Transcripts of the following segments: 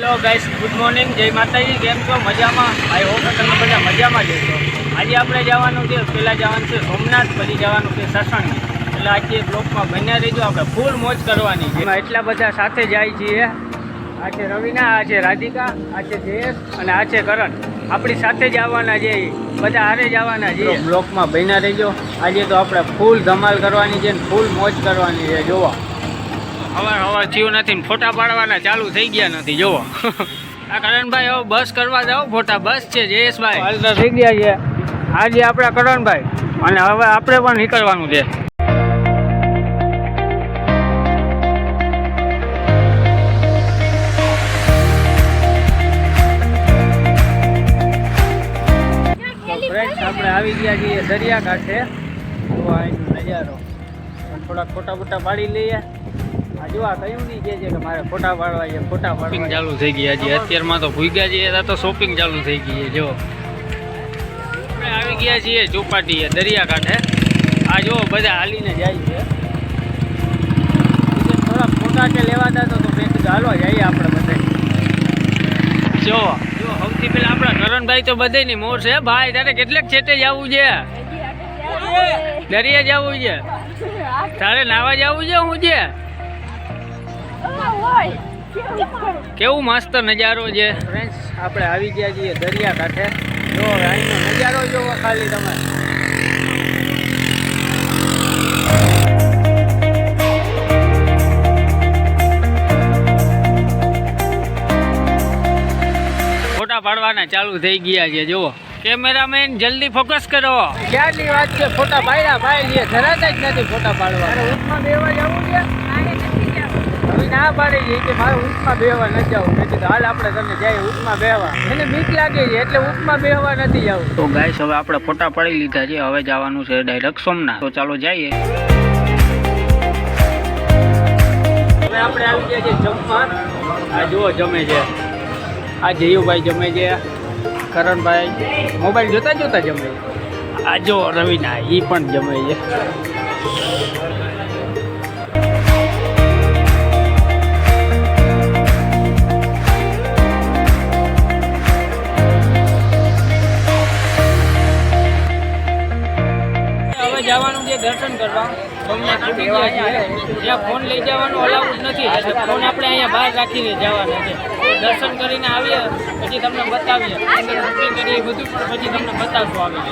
Hello guys, good morning, જય માતાજી. કેમ છો? મજામાં? આઈ હોપ તમે બધા મજામાં જ હશો. આજે આપણે જવાનું છે, પહેલાં જવાનું છે સોમનાથ, પછી જવાનું છે સસણગી. એટલે આજે બ્લોકમાં બન્યા રહીજો, આપણે ફૂલ મોજ કરવાની છે. એમાં એટલા બધા સાથે જાય છીએ. આ છે રવિના, આ છે રાધિકા, આ છે જયેશ અને આ છે કરણ. આપણી સાથે જ આવવાના છે, બધા હારે જ આવવાના છે. બ્લોકમાં બન્યા રહીજો. આજે તો આપણે ફૂલ ધમાલ કરવાની છે ને ફૂલ મોજ કરવાની છે. જોવા હવાર થયું નથી ને ફોટા પાડવાના ચાલુ થઈ ગયા નથી. જોવો આ કરણભાઈ હવે બસ કરવા જાઓ, ફોટા બસ છે જયેશભાઈ હાલતા થઈ ગયા છે આજે આપણા કરણભાઈ, અને હવે આપણે પણ નીકળવાનું છે. આપણે આવી ગયા છીએ દરિયાકાંઠે. જોવા અહીંનો નજારો, થોડાક ફોટા બોટા પાડી લઈએ. જોવા કયું નહીં કે છે કે મારે ફોટા પાડવા છે, ફોટા પાડવા ચાલુ થઈ ગયા છે. અત્યારમાં તો ભૂગ્યા છીએ તો શોપિંગ ચાલુ થઈ ગઈ છે. જો આપણે આવી ગયા છીએ ચોપાટીએ દરિયાકાંઠે. આ જો બધા હાલીને જાય છે. થોડા ફોટા કે લેવાતા તો મેં કીધું હાલવા જઈએ આપણે બધા. જો સૌથી પહેલા આપણા કરણભાઈ તો બધાની મોર છે. ભાઈ તારે કેટલેક છેટે જવું છે? દરિયા જવું છે? તારે નાવા જવું છે? હું છે કેવું મસ્ત નજારો છે ફ્રેન્ડ્સ. આપણે આવી ગયા છીએ દરિયાકાંઠે. જો અહીંનો નજારો જોવો ખાલી તમે. ફોટા પાડવાના ચાલુ થઈ ગયા છે. જુઓ કેમેરામેન જલ્દી ફોકસ કરો. ક્યારની વાત છે, ફોટા પાડ્યા ભાઈ લે ધરાતા જ નથી ફોટા પાડવા. ઊંટમાં બેવા જવું છે? ના પાડી છે કે મારે ઊંટમાં બેહવા નથી જવું. મેં કીધું હાલ આપણે તમને જઈએ ઊંટમાં બેહવા. એને બીક લાગે છે એટલે ઊંટમાં બેહવા નથી જવું. તો ગાઈસ હવે આપણે ફોટા પાડી લીધા છે, હવે જવાનું છે ડાયરેક્ટ સોમનાથ. તો ચાલો જઈએ. હવે આપણે આવી ગયા છે જમવા. આ જુઓ જમે છે, આ જયુભાઈ જમે છે, કરણભાઈ મોબાઈલ જોતા જોતા જમે છે. આ જો રવિના એ પણ જમે છે. જવાનું છે દર્શન કરવા સોમનાથ. ત્યાં ફોન લઈ જવાનું અલાઉડ નથી, એટલે ફોન આપણે અહીંયા બહાર રાખીને જવાના છે. દર્શન કરીને આવીએ પછી તમને બતાવીએ, અંદર શૂટિંગ કરીએ બધું, પણ પછી તમને બતાવશું આવીએ.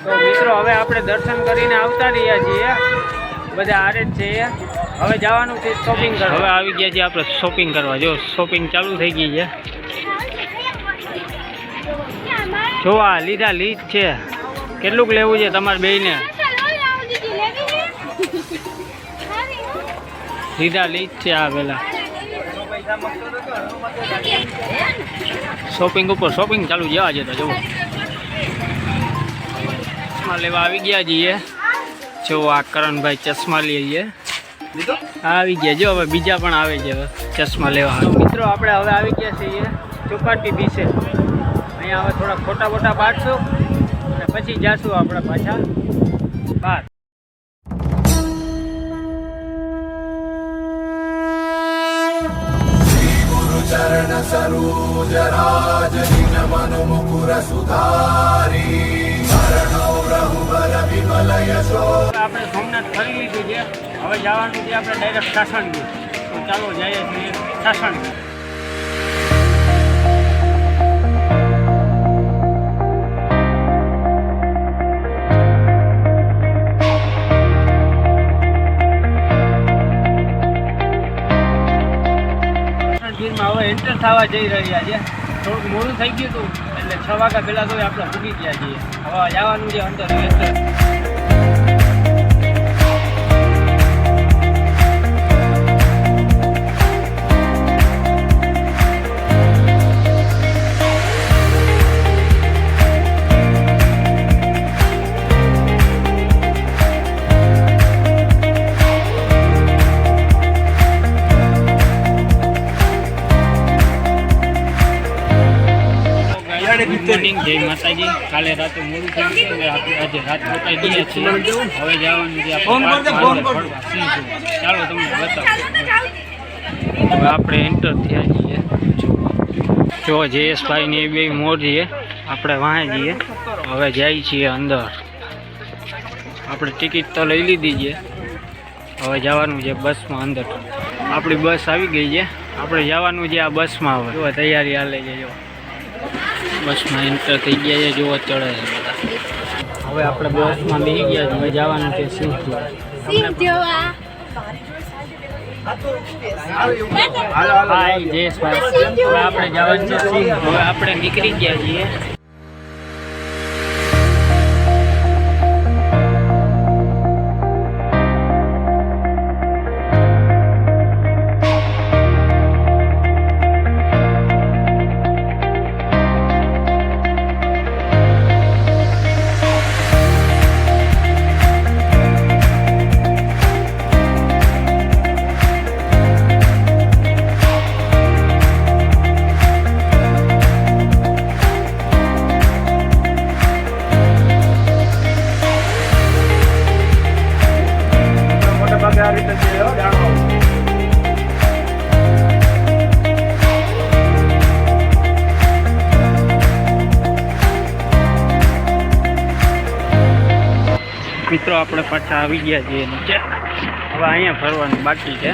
તો મિત્રો હવે આપણે દર્શન કરીને આવતા રહ્યા છીએ, બધા હારે જ છીએ. હવે જવાનું છે શોપિંગ કરવા. હવે આવી ગયા છીએ આપણે શોપિંગ કરવા. જો શોપિંગ ચાલુ થઈ ગઈ છે. જોવા લીધા લીધ છે. કેટલુંક લેવું છે તમારે બેયને? લીધા લીધ છે. આ પેલા શોપિંગ ઉપર શોપિંગ ચાલુ જવા છે. તો જુઓ ચશ્મા લેવા આવી ગયા છીએ. જો આ કરણભાઈ ચશ્મા લઈએ આવી ગયા. જો હવે બીજા પણ આવે છે ચશ્મા લેવા. મિત્રો આપણે હવે આવી ગયા છીએ ચોપાટી બીચે. અહીંયા હવે થોડા ફોટા બોટા પાડશું અને પછી જાશું આપણે પાછા બહાર. ચરણ સરોજ રાજ મનુ મુકુર સુધારી આપણે સોમનાથ ફરી લીધું છે. હવે જવાનું છે આપણે ડાયરેક્ટ સાસણગી. તો ચાલો જઈએ છીએ સાસણગી. હવે એન્ટર થવા જઈ રહ્યા છે. થોડુંક મોડું થઈ ગયું હતું એટલે 6 વાગ્યા પહેલાં તો આપણે ભૂગી ગયા છીએ. હવે જવાનું છે અંદર એન્ટર. મોર્નિંગ, જય માતાજી. કાલે રાતે મોડું થઈ ગયું એટલે આજે રાત રોકાઈ ગયા છીએ. હવે જવાનું છે ચાલો તમને બતાવો. હવે આપણે એન્ટર થયા છીએ. જો જયેશભાઈ ને બે મોર છીએ, આપણે વાંહે જઈએ. હવે જાય છીએ અંદર. આપણે ટિકિટ તો લઈ લીધી છે, હવે જવાનું છે બસમાં અંદર. આપણી બસ આવી ગઈ છે, આપણે જવાનું છે આ બસમાં. હવે જો તૈયારી હાલે છે, જો બસમાં એન્ટર થઈ ગયા છે, જોવા ચડે છે બધા. હવે આપણે બસમાં બેસી ગયા છે, હવે જવાનું છે સિંહ જોવા. હાય જયેશભાઈ, હવે આપણે જવાનું છે સિંહ. હવે આપણે નીકળી ગયા છીએ. મિત્રો આપણે પાછા આવી ગયા છીએ નીચે. હવે અહીંયા ફરવાનું બાકી છે.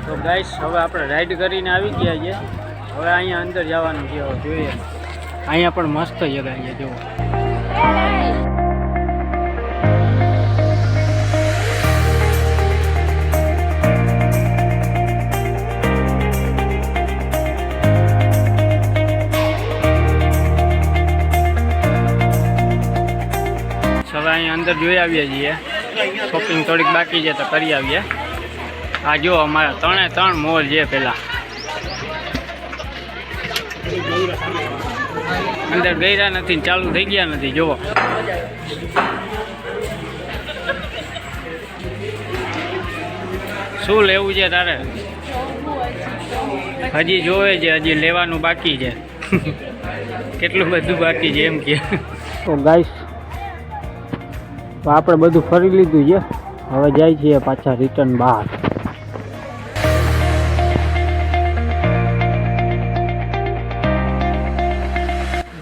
તો ગાઈસ હવે આપણે રાઈડ કરીને આવી ગયા છીએ. હવે અહીંયા અંદર જવાનું છે. હવે જોઈએ, અહીંયા પણ મસ્ત જગ્યા છે. જુઓ અહીંયા અંદર જોઈ આવીએ છીએ. શોપિંગ થોડીક બાકી છે તો કરી આવીએ. આ જો અમારા 3 મોલ છે. પેલા અંદર ગયા નથી, ચાલુ થઈ ગયા નથી. જુઓ શું લેવું છે તારે? હજી જોવે છે, હજી લેવાનું બાકી છે. કેટલું બધું બાકી છે એમ કે. તો ગાઈસ તો આપણે બધું ફરી લીધું છે. હવે જાય છીએ પાછા રિટર્ન બહાર.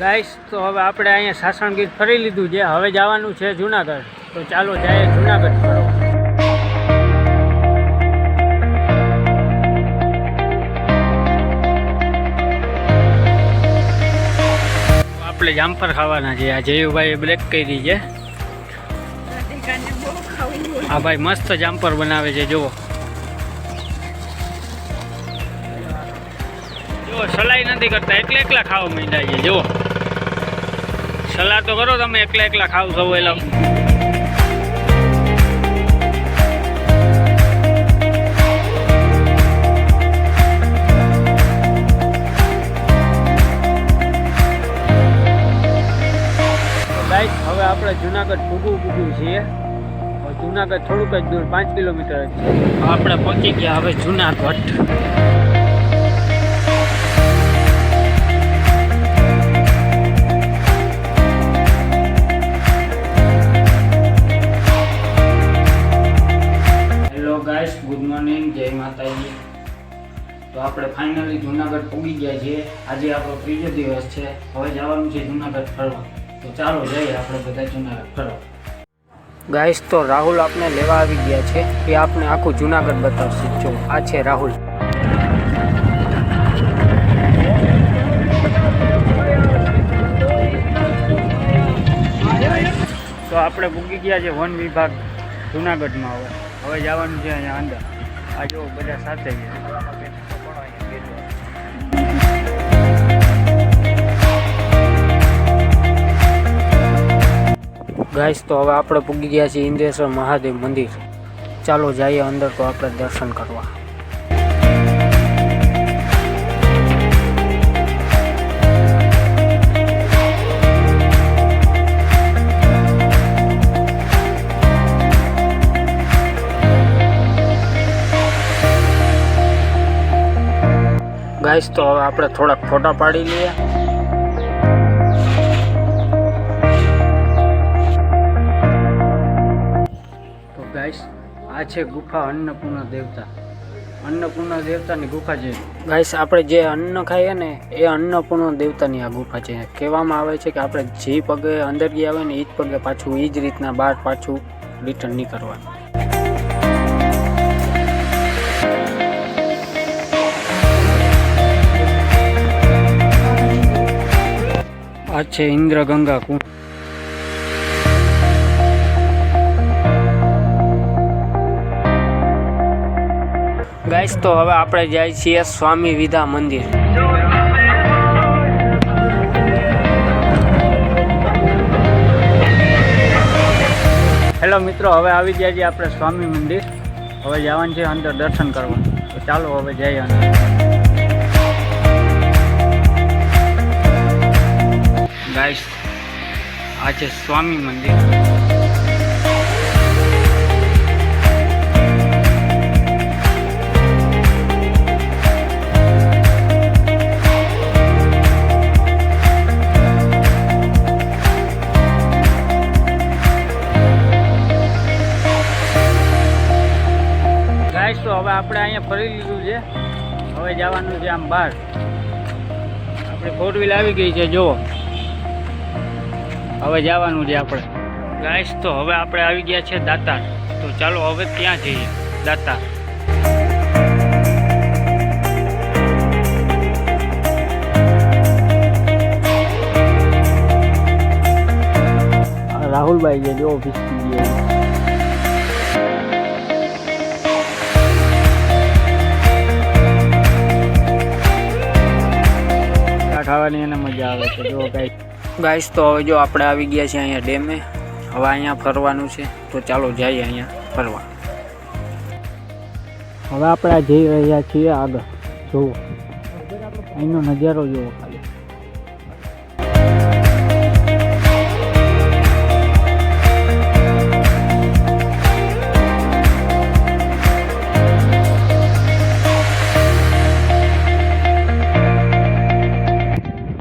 ગાઈસ તો હવે આપણે અહીંયા સાસણગીર ફરી લીધું છે. હવે જવાનું છે જુનાગઢ. તો ચાલો જાય જુનાગઢ ફરવા. આપણે જામફળ ખાવાના છે. આ જયુભાઈએ બ્રેક કરી છે. હા ભાઈ મસ્ત જામફળ બનાવે છે. જુઓ જુઓ, સલાઈ નથી કરતા, એકલા ખાવા માંડ્યા છે. જુઓ સલાહ તો કરો તમે, એકલા ખાવ છો એલા. હવે આપણે જુનાગઢ પૂગું છીએ. જુનાગઢ થોડુંક જ દૂર, 5 કિલોમીટર જ છે. આપણે પહોંચી ગયા હવે Junagadh. Hello guys, good morning, જય માતાજી. તો આપણે ફાઇનલી જુનાગઢ પહોંચી ગયા છીએ. આજે આપણો ત્રીજો દિવસ છે. હવે જવાનું છે જુનાગઢ ફરવા. તો ચાલો જઈએ આપણે બધા જુનાગઢ ફરવા. ગાઈસ તો રાહુલ આપને લેવા આવી ગયા છે. એ આપને આખું જુનાગઢ બતાવશે. જો આ છે રાહુલ. તો આપણે પૂગી ગયા છે વન વિભાગ જુનાગઢમાં. હવે જવાનું છે અહીંયા અંદર. આ જો બધા સાથે છે. ગાઈસ તો હવે આપણે પૂગી ગયા છીએ ઇન્દ્રેશ્વર મહાદેવ મંદિર. ચાલો જઈએ અંદર તો આપણે દર્શન કરવા. ગાઈસ તો હવે આપણે થોડાક ફોટા પાડી લઈએ. ગાઈસ આ છે ગુફા અન્નપૂર્ણા દેવતા. અન્નપૂર્ણા દેવતાની ગુફા છે. ગાઈસ આપણે જે અન્ન ખાઈએ ને એ અન્નપૂર્ણા દેવતાની આ ગુફા છે. કહેવામાં આવે છે કે આપણે જે પગે અંદર ગયા હોય ને એ જ પગે પાછું એ જ રીતના બહાર પાછું રિટર્ન નહીં કરવાનું. આ છે ઇન્દ્રગંગા કુંડ. ગાઈસ તો હવે આપણે જાય છીએ સ્વામી વિધા મંદિર. હેલો મિત્રો, હવે આવી ગયા છીએ આપણે સ્વામી મંદિર. હવે જવાનું છે અંદર દર્શન કરવા. તો ચાલો હવે જઈએ અંદર. ગાઈસ આ છે સ્વામી મંદિર. તો હવે આપણે અહીંયા ફરી લીધું છે. હવે જવાનું છે આમ બહાર. આપણે 4 વ્હીલ આવી ગઈ છે, જુઓ. હવે જવાનું છે આપણે. ગાઈસ તો હવે આપણે આવી ગયા છે દાતાર. તો ચાલો હવે ત્યાં જઈએ દાતાર. રાહુલભાઈ છે, જો ભીસકી ગયા. ખાવાની એને મજા આવે છે, જો ગાઈસ તો હવે જો આપણે આવી ગયા છીએ અહીંયા ડેમે. હવે અહીંયા ફરવાનું છે, તો ચાલો જઈએ અહીંયા ફરવા. હવે આપણે જઈ રહ્યા છીએ આગળ. જુઓ અહીંનો નજારો જુઓ ખાલી.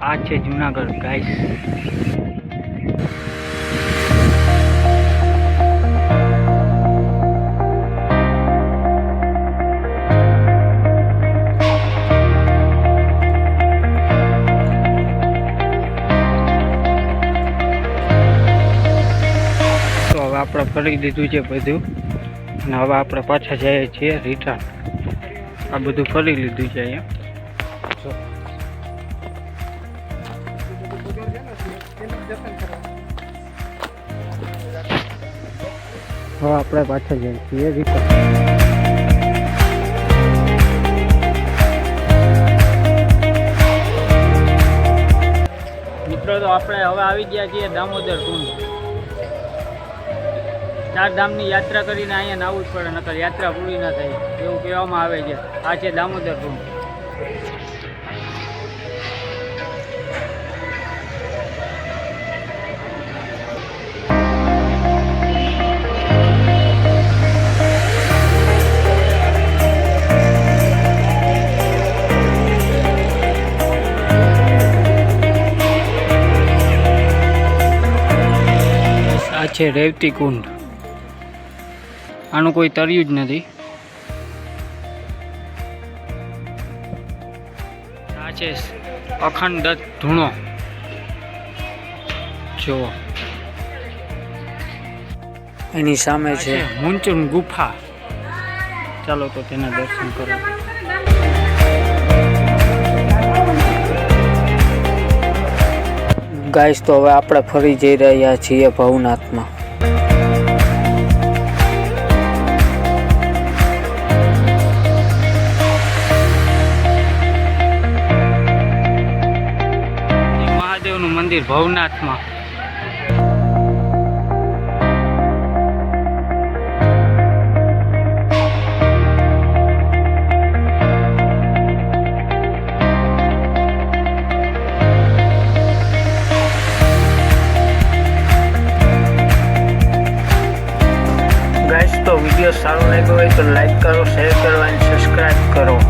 આ છે જુનાગઢ ગાઈસ. તો હવે આપણે ફરી લીધું છે બધું, અને હવે આપણે પાછા જઈએ છીએ રિટર્ન. આ બધું ફરી લીધું છે અહીંયા. હવે આપણે પાછા જઈએ છીએ રિટર્ન. મિત્રો તો આપણે હવે આવી ગયા છીએ દામોદર કુંડ. 4 ધામની યાત્રા કરીને અહીંયા નાવું જ પડે, નકર યાત્રા પૂરી ના થાય એવું કહેવામાં આવે છે. આ છે દામોદર કુંડ. છે રેવતી કુંડ. આનું કોઈ તર્યું જ નથી. આ છે અખંડ ધૂણો, જુઓ. એની સામે છે મુંચુન ગુફા. ચાલો તો તેના દર્શન કરો. ગાઈસ તો હવે આપણે ફરી જઈ રહ્યા છીએ ભવનાથમાં. મહાદેવનું મંદિર ભવનાથમાં. તો વિડીયો સારો લાગ્યો હોય તો લાઈક કરો, શેર કરો અને સબસ્ક્રાઈબ કરો.